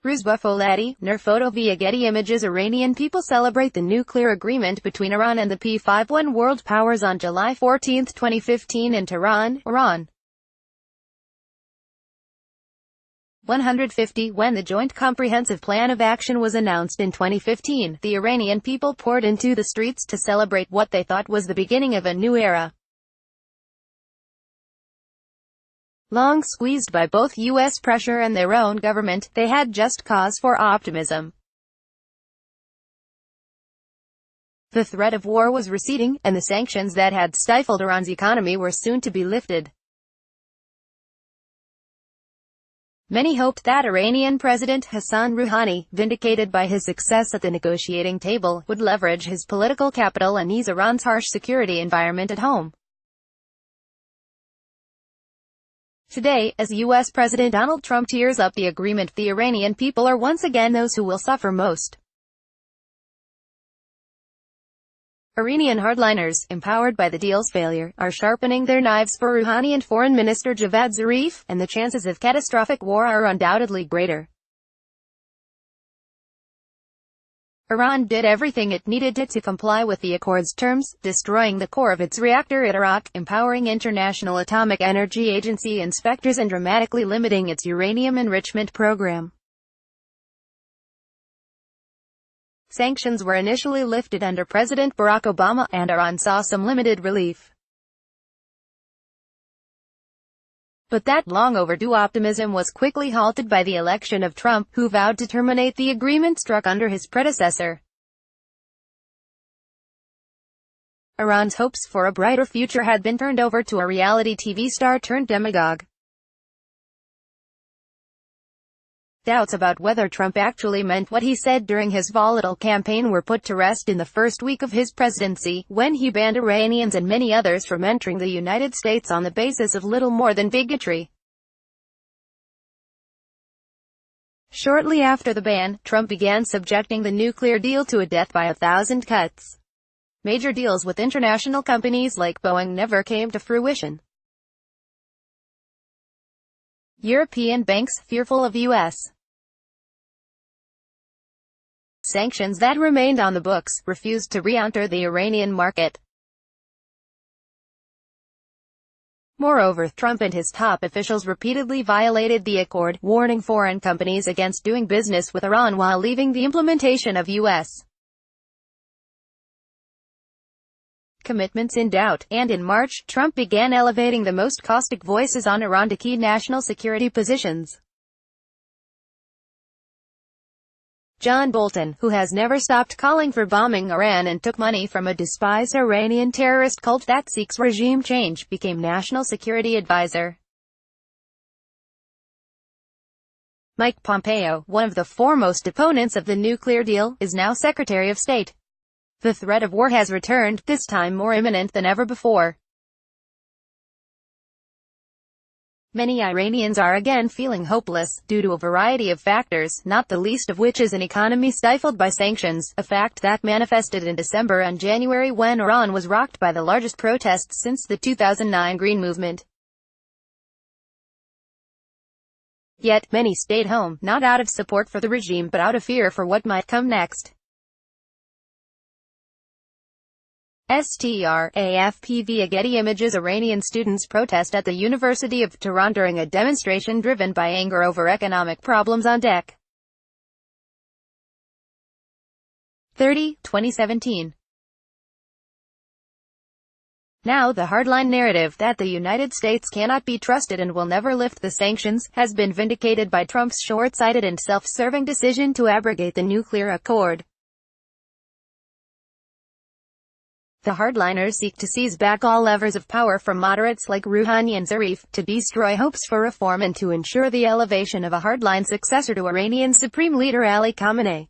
Ruzbafolati, Nur photo via Getty Images. Iranian people celebrate the nuclear agreement between Iran and the P5 world powers on July 14, 2015 in Tehran, Iran. 150 When the Joint Comprehensive Plan of Action was announced in 2015, the Iranian people poured into the streets to celebrate what they thought was the beginning of a new era. Long squeezed by both U.S. pressure and their own government, they had just cause for optimism. The threat of war was receding, and the sanctions that had stifled Iran's economy were soon to be lifted. Many hoped that Iranian President Hassan Rouhani, vindicated by his success at the negotiating table, would leverage his political capital and ease Iran's harsh security environment at home. Today, as U.S. President Donald Trump tears up the agreement, the Iranian people are once again those who will suffer most. Iranian hardliners, empowered by the deal's failure, are sharpening their knives for Rouhani and Foreign Minister Javad Zarif, and the chances of catastrophic war are undoubtedly greater. Iran did everything it needed to comply with the accord's terms, destroying the core of its reactor at Iraq, empowering International Atomic Energy Agency inspectors and dramatically limiting its uranium enrichment program. Sanctions were initially lifted under President Barack Obama, and Iran saw some limited relief. But that long-overdue optimism was quickly halted by the election of Trump, who vowed to terminate the agreement struck under his predecessor. Iran's hopes for a brighter future had been turned over to a reality TV star turned demagogue. Doubts about whether Trump actually meant what he said during his volatile campaign were put to rest in the first week of his presidency, when he banned Iranians and many others from entering the United States on the basis of little more than bigotry. Shortly after the ban, Trump began subjecting the nuclear deal to a death by 1,000 cuts. Major deals with international companies like Boeing never came to fruition. European banks, fearful of U.S. sanctions that remained on the books, refused to re-enter the Iranian market. Moreover, Trump and his top officials repeatedly violated the accord, warning foreign companies against doing business with Iran while leaving the implementation of U.S. commitments in doubt, and in March, Trump began elevating the most caustic voices on Iran to key national security positions. John Bolton, who has never stopped calling for bombing Iran and took money from a despised Iranian terrorist cult that seeks regime change, became national security advisor. Mike Pompeo, one of the foremost opponents of the nuclear deal, is now Secretary of State. The threat of war has returned, this time more imminent than ever before. Many Iranians are again feeling hopeless, due to a variety of factors, not the least of which is an economy stifled by sanctions, a fact that manifested in December and January when Iran was rocked by the largest protests since the 2009 Green Movement. Yet, many stayed home, not out of support for the regime but out of fear for what might come next. AFP via Getty Images. Iranian students protest at the University of Tehran during a demonstration driven by anger over economic problems on deck. 2017. Now the hardline narrative that the United States cannot be trusted and will never lift the sanctions has been vindicated by Trump's short-sighted and self-serving decision to abrogate the nuclear accord. The hardliners seek to seize back all levers of power from moderates like Rouhani and Zarif, to destroy hopes for reform and to ensure the elevation of a hardline successor to Iranian Supreme Leader Ali Khamenei.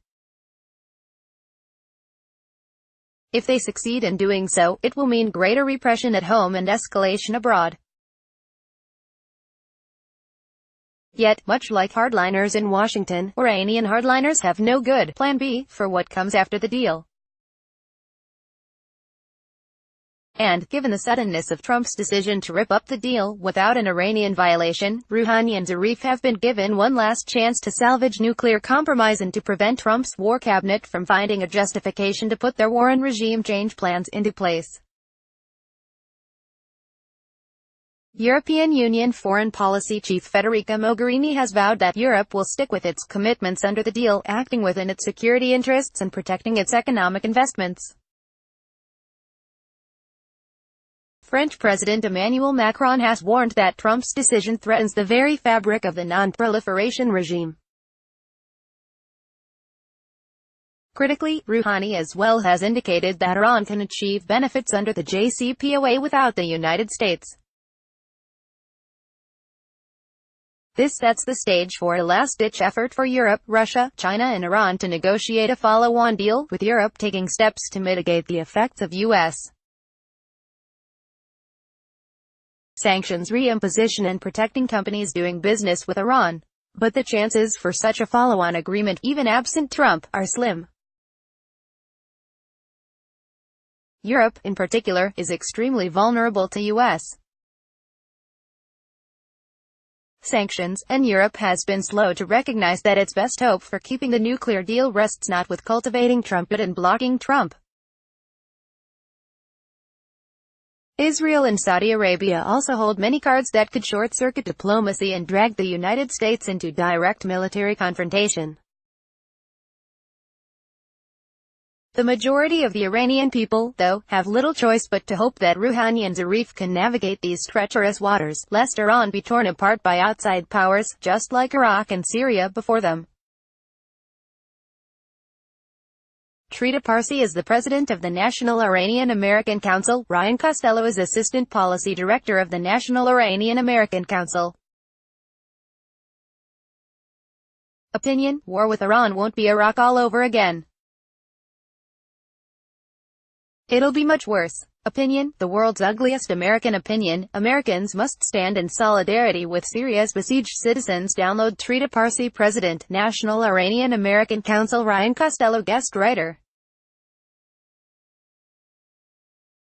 If they succeed in doing so, it will mean greater repression at home and escalation abroad. Yet, much like hardliners in Washington, Iranian hardliners have no good plan B for what comes after the deal. And, given the suddenness of Trump's decision to rip up the deal without an Iranian violation, Rouhani and Zarif have been given one last chance to salvage nuclear compromise and to prevent Trump's war cabinet from finding a justification to put their war and regime change plans into place. European Union Foreign Policy Chief Federica Mogherini has vowed that Europe will stick with its commitments under the deal, acting within its security interests and protecting its economic investments. French President Emmanuel Macron has warned that Trump's decision threatens the very fabric of the non-proliferation regime. Critically, Rouhani as well has indicated that Iran can achieve benefits under the JCPOA without the United States. This sets the stage for a last-ditch effort for Europe, Russia, China and Iran to negotiate a follow-on deal, with Europe taking steps to mitigate the effects of U.S. sanctions reimposition and protecting companies doing business with Iran. But the chances for such a follow-on agreement, even absent Trump, are slim. Europe, in particular, is extremely vulnerable to U.S. sanctions, and Europe has been slow to recognize that its best hope for keeping the nuclear deal rests not with cultivating Trump but in blocking Trump. Israel and Saudi Arabia also hold many cards that could short-circuit diplomacy and drag the United States into direct military confrontation. The majority of the Iranian people, though, have little choice but to hope that Rouhani and Zarif can navigate these treacherous waters, lest Iran be torn apart by outside powers, just like Iraq and Syria before them. Trita Parsi is the president of the National Iranian American Council. Ryan Costello is assistant policy director of the National Iranian American Council. Opinion: war with Iran won't be Iraq all over again. It'll be much worse. Opinion: the world's ugliest American opinion. Americans must stand in solidarity with Syria's besieged citizens. Download Trita Parsi, President, National Iranian American Council. Ryan Costello, guest writer.